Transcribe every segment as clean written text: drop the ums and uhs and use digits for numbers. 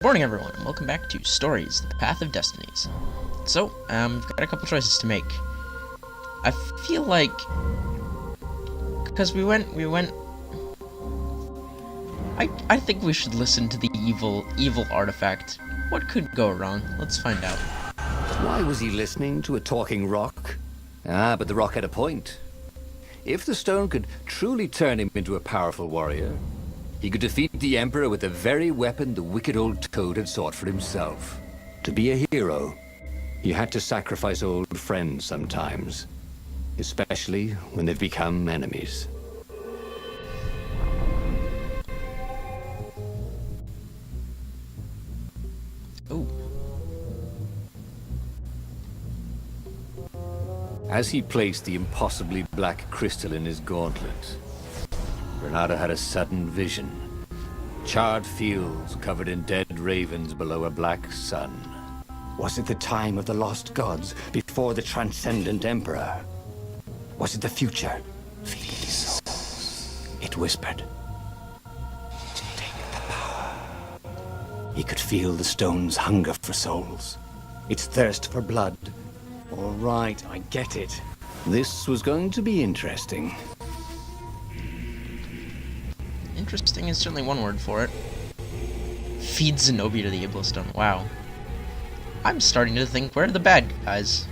Good morning, everyone, and welcome back to Stories: The Path of Destinies. So, we've got a couple choices to make. I feel like, because we went. I think we should listen to the evil artifact. What could go wrong? Let's find out. Why was he listening to a talking rock? But the rock had a point. If the stone could truly turn him into a powerful warrior, he could defeat the Emperor with the very weapon the wicked old toad had sought for himself. To be a hero, you had to sacrifice old friends sometimes, especially when they've become enemies. Oh. As he placed the impossibly black crystal in his gauntlet, Renato had a sudden vision. Charred fields covered in dead ravens below a black sun. Was it the time of the lost gods before the transcendent emperor? Was it the future? Feed souls, it whispered. Take the power. He could feel the stone's hunger for souls, its thirst for blood. All right, I get it. This was going to be interesting. Interesting is certainly one word for it. Feed Zenobia to the Iblostone. Wow. I'm starting to think we're the bad guys.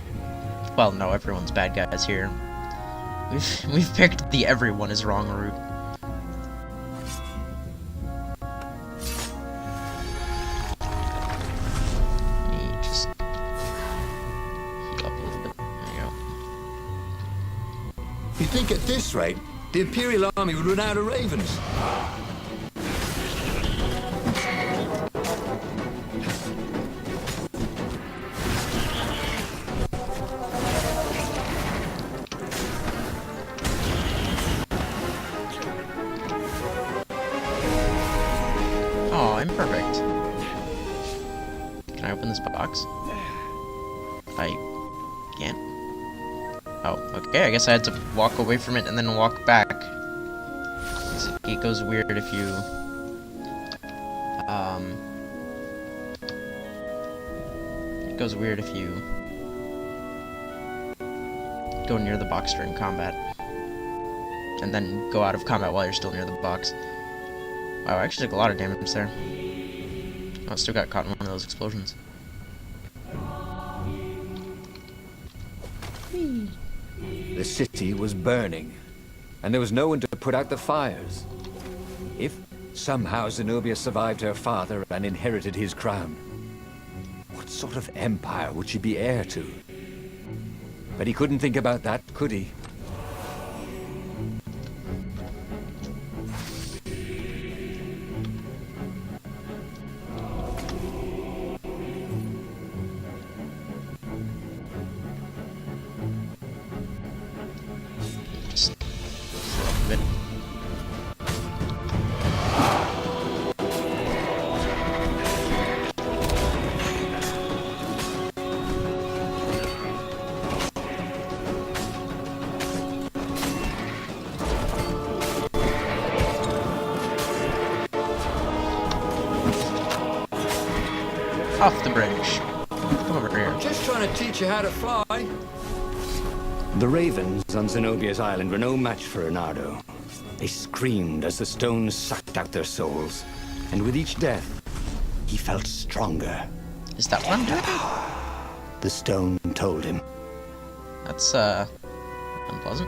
Well, no, everyone's bad guys here. We've picked the everyone is wrong route. Let me just heal up a little bit. There you go. You think at this rate, the Imperial Army would run out of ravens? Oh, I'm perfect. Can I open this box? I can't. Oh, okay, I guess I had to walk away from it and then walk back. It goes weird if you... It goes weird if you... go near the box during combat. And then go out of combat while you're still near the box. Wow, I actually took a lot of damage there. I still got caught in one of those explosions. The city was burning, and there was no one to put out the fires. If somehow Zenobia survived her father and inherited his crown, what sort of empire would she be heir to? But he couldn't think about that, could he? Just a bit. Off the bridge. Come over here. Just trying to teach you how to fly. The ravens on Zenobia's island were no match for Renato. They screamed as the stones sucked out their souls. And with each death, he felt stronger. Is that what I'm doing? The stone told him. That's, unpleasant.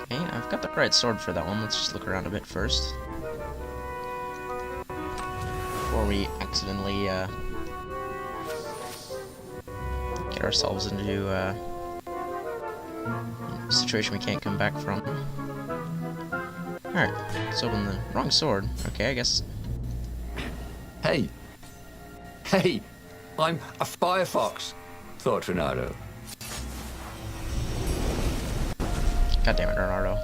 Okay, I've got the right sword for that one. Let's just look around a bit first. Before we accidentally, get ourselves into, a situation we can't come back from. Alright, let's open the wrong sword. Okay, I guess. Hey! Hey! I'm a firefox, thought Renato. God damn it, Bernardo.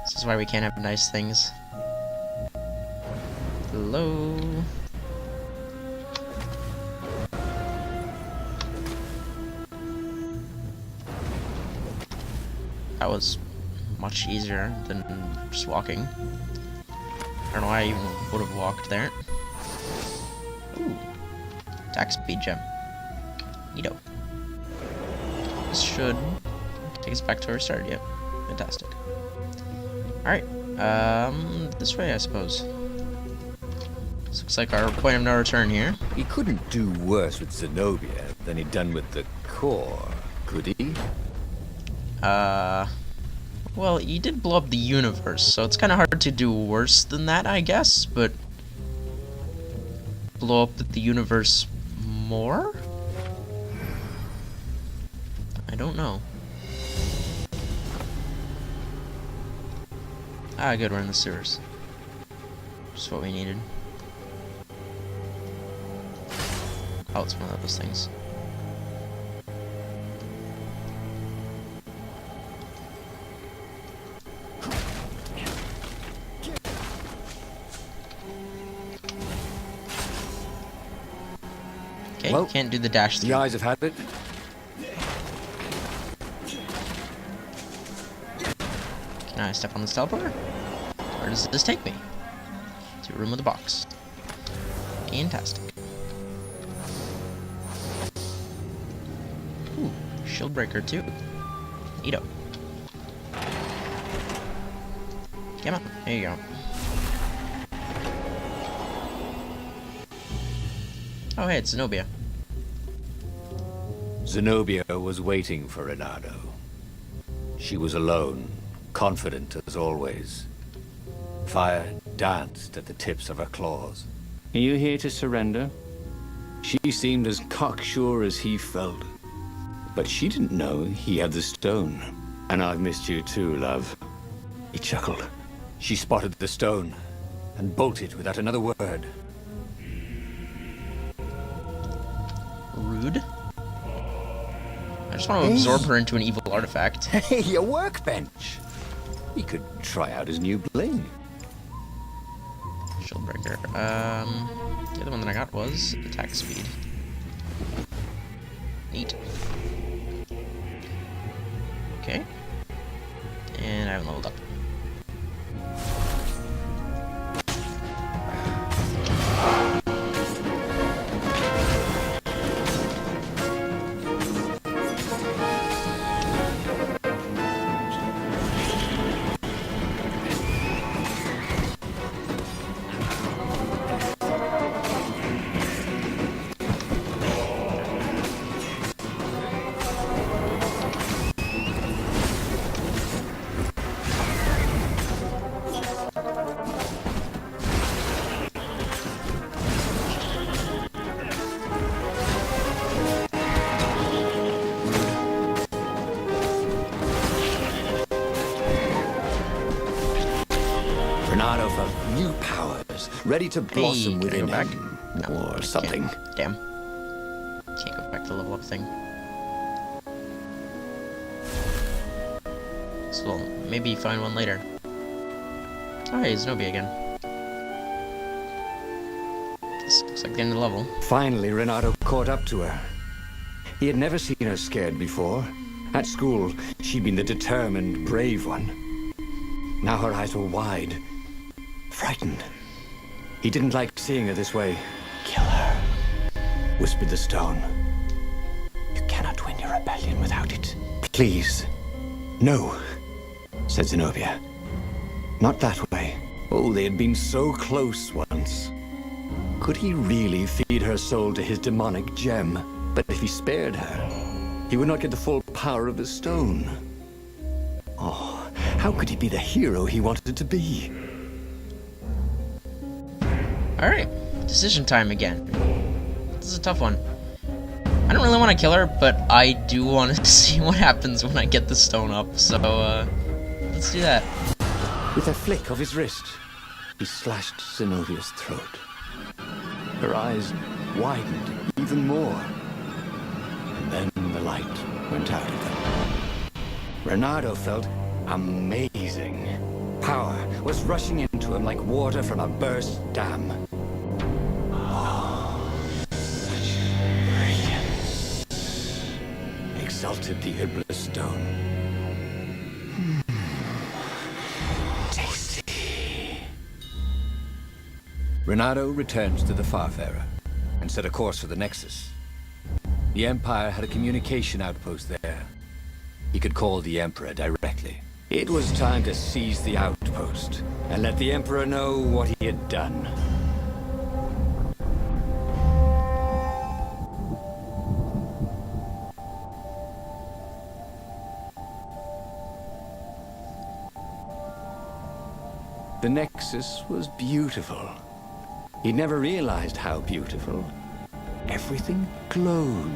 This is why we can't have nice things. Hello? That was much easier than just walking. I don't know why I even would have walked there. Attack speed gem. Neato. This should take us back to where we started. Yep. Fantastic. Alright. This way, I suppose. This looks like our point of no return here. He couldn't do worse with Zenobia than he'd done with the core, could he? Well, he did blow up the universe, so it's kind of hard to do worse than that, I guess, but blow up the universe more? I don't know. Ah, good, we're in the sewers. Just what we needed. Oh, it's one of those things. Okay, Well, can't do the dash through. The eyes have had it. Can I step on this teleporter? Where does this take me? To a room with a box. Fantastic. Ooh, shield breaker too. Neato. Come on, there you go. Oh hey, it's Zenobia. Zenobia was waiting for Renato. She was alone, confident as always. Fire danced at the tips of her claws. Are you here to surrender? She seemed as cocksure as he felt. But she didn't know he had the stone. And I've missed you too, love. He chuckled. She spotted the stone and bolted without another word. Rude. I just want to absorb her into an evil artifact. Hey, a workbench! He could try out his new bling. Shield breaker. The other one that I got was attack speed. Neat. Okay. And I haven't leveled up. Renato felt new powers, ready to blossom Hey, can I within go back? him. No, Or I something. can't. Damn. Can't go back to the level up thing. So we'll maybe find one later. Oh, hey, Zenobia again. This looks like the end of the level. Finally, Renato caught up to her. He had never seen her scared before. At school, she'd been the determined, brave one. Now her eyes were wide, frightened. He didn't like seeing her this way. Kill her, Whispered the stone. you cannot win your rebellion without it. Please. No, said Zenobia. Not that way. Oh, they had been so close once. Could he really feed her soul to his demonic gem? But if he spared her, he would not get the full power of the stone. Oh, how could he be the hero he wanted to be? Alright, decision time again. This is a tough one. I don't really want to kill her, but I do want to see what happens when I get the stone up, so, let's do that. With a flick of his wrist, he slashed Zenobia's throat. Her eyes widened even more. And then the light went out of them. Renato felt amazing. Power was rushing into him like water from a burst dam. Oh, such brilliance, exulted the Iblis stone. Tasty. Renato returns to the Farfarer and set a course for the Nexus. The Empire had a communication outpost there. He could call the Emperor directly. It was time to seize the outpost and let the Emperor know what he had done. The Nexus was beautiful. He never realized how beautiful. Everything glowed.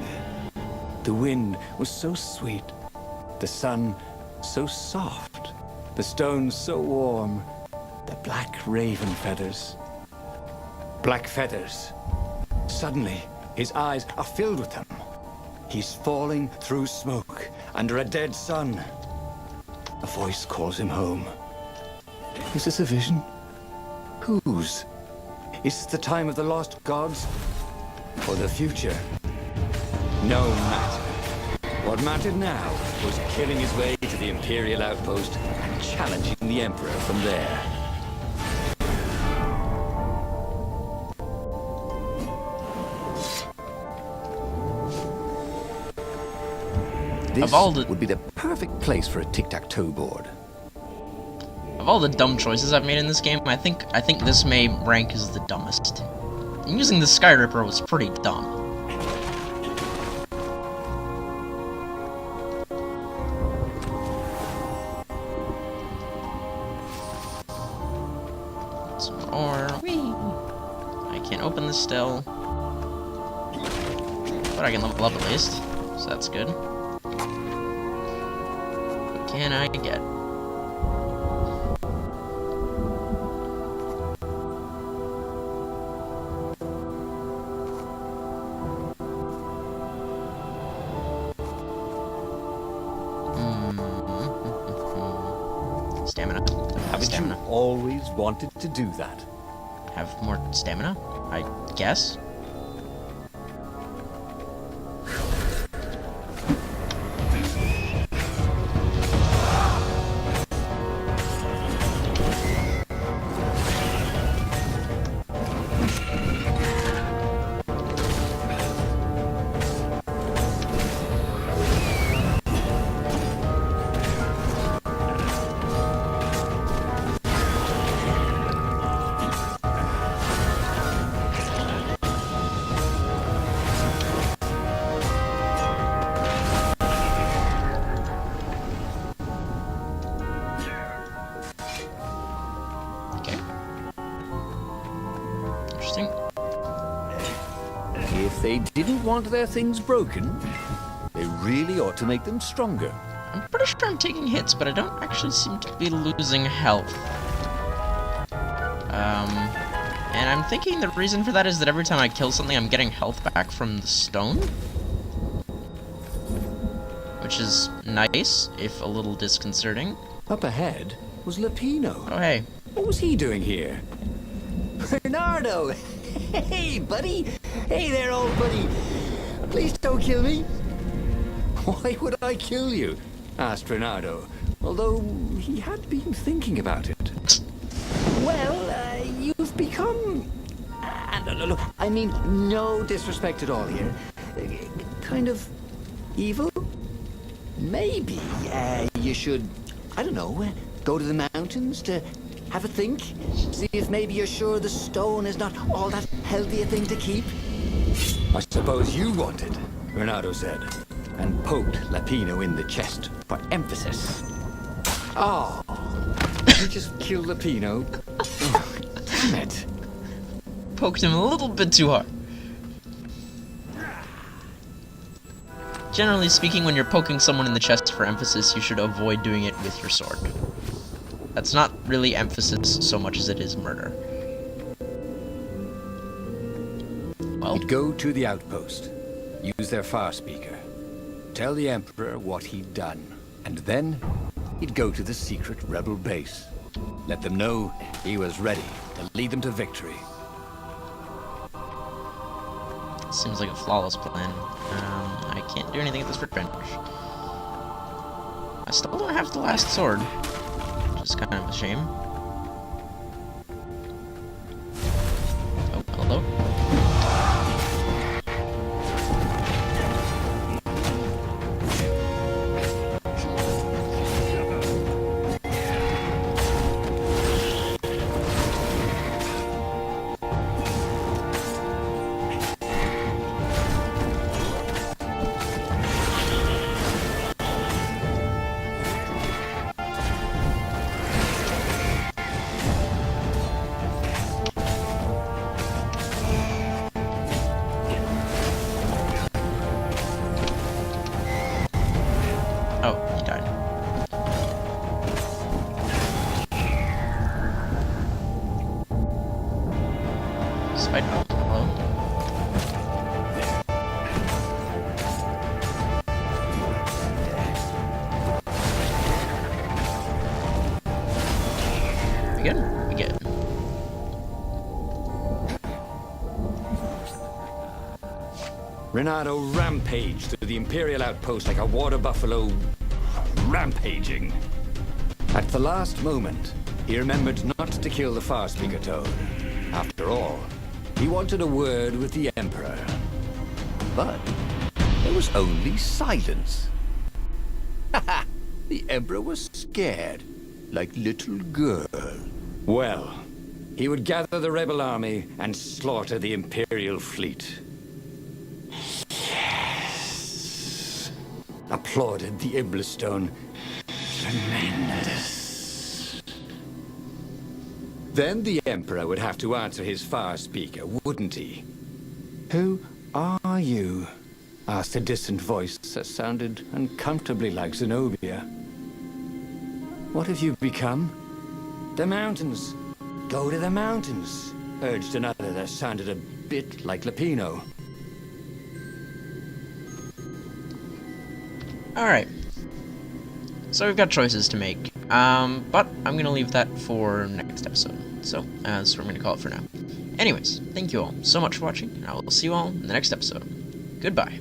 The wind was so sweet. The sun so soft. The stones so warm. The black raven feathers. Black feathers. Suddenly, his eyes are filled with them. He's falling through smoke, under a dead sun. A voice calls him home. Is this a vision? Whose? Is this the time of the lost gods? Or the future? No matter. What mattered now was killing his way to the Imperial outpost and challenging the Emperor from there. This would be the perfect place for a tic-tac-toe board. Of all the dumb choices I've made in this game, I think this may rank as the dumbest. And using the Skyripper was pretty dumb. Some more. Whee! I can't open this still. But I can level up at least, so that's good. What can I get? Stamina. Haven't you always wanted to do that? Have more stamina, I guess. If they didn't want their things broken, they really ought to make them stronger. I'm pretty sure I'm taking hits, but I don't actually seem to be losing health. And I'm thinking the reason for that is that every time I kill something, I'm getting health back from the stone. Which is nice, if a little disconcerting. Up ahead was Lapino. Oh, hey. What was he doing here? Bernardo! Hey, buddy! Hey there, old buddy! Please don't kill me! Why would I kill you? Asked Bernardo, although he had been thinking about it. Well, you've become... no, I mean, no disrespect at all here. Kind of evil? Maybe you should, I don't know, go to the mountains to have a think? See if maybe you're sure the stone is not all that healthy a thing to keep? I suppose you wanted, Bernardo said, and poked Lapino in the chest for emphasis. Oh, he just killed Lapino. Oh, damn it. Poked him a little bit too hard. Generally speaking, when you're poking someone in the chest for emphasis, you should avoid doing it with your sword. That's not really emphasis so much as it is murder. Well, He'd go to the outpost, use their far speaker, tell the Emperor what he'd done, and then he'd go to the secret rebel base. Let them know he was ready to lead them to victory. seems like a flawless plan. I can't do anything at this bench. I still don't have the last sword, which is kind of a shame. Oh, hello. Renato rampaged through the Imperial outpost like a water buffalo rampaging. At the last moment, he remembered not to kill the Farspeaker Toad. After all, he wanted a word with the Emperor. But there was only silence. The Emperor was scared, like little girl. Well, he would gather the rebel army and slaughter the Imperial fleet. Yes, applauded the Iblistone. Tremendous. Then the Emperor would have to answer his Farspeaker, wouldn't he? Who are you? Asked a distant voice that sounded uncomfortably like Zenobia. What have you become? The mountains. Go to the mountains, urged another that sounded a bit like Lapino. Alright. So we've got choices to make. But I'm going to leave that for next episode. So, that's what I'm going to call it for now. Anyways, thank you all so much for watching, and I will see you all in the next episode. Goodbye.